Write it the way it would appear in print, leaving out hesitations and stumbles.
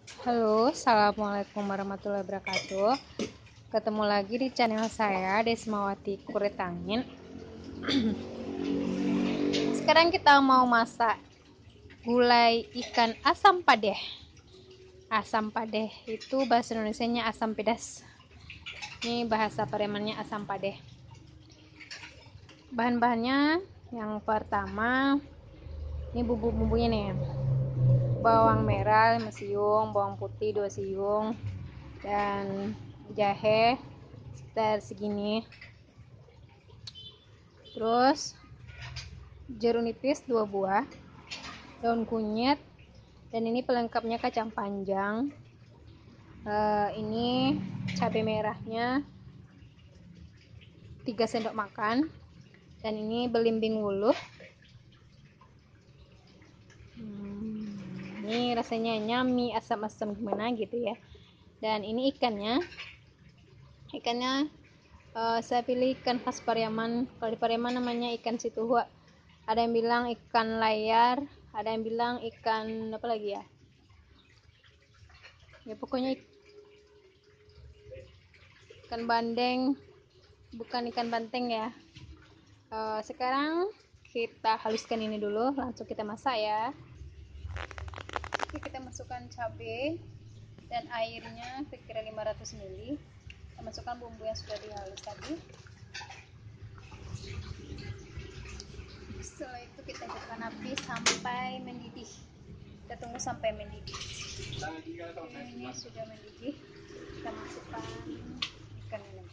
Halo, assalamualaikum warahmatullahi wabarakatuh. Ketemu lagi di channel saya, Desmawati Kurit Angin. Sekarang kita mau masak gulai ikan asam padeh. Asam padeh itu bahasa Indonesianya asam pedas. Ini bahasa Paremannya asam padeh. Bahan-bahannya yang pertama, ini bumbu-bumbunya nih. Bawang merah 5 siung, bawang putih 2 siung, dan jahe sekitar segini. Terus jeruk nipis 2 buah, daun kunyit, dan ini pelengkapnya kacang panjang. Ini cabai merahnya 3 sendok makan, dan ini belimbing wuluh. Ini rasanya nyami, asam-asam gimana gitu ya. Dan ini ikannya saya pilih ikan khas Pariaman. Kalau di Pariaman namanya ikan situhua. Ada yang bilang ikan layar, ada yang bilang ikan apa lagi ya, pokoknya ikan bandeng, bukan ikan banteng ya. Sekarang kita haluskan ini dulu, langsung kita masak ya. Oke, kita masukkan cabai dan airnya kira-kira 500 ml. Kita masukkan bumbu yang sudah dihalus tadi. Setelah itu kita hidupkan api sampai mendidih. Kita tunggu sampai mendidih. Oke, ini sudah mendidih. Kita masukkan ikan ini.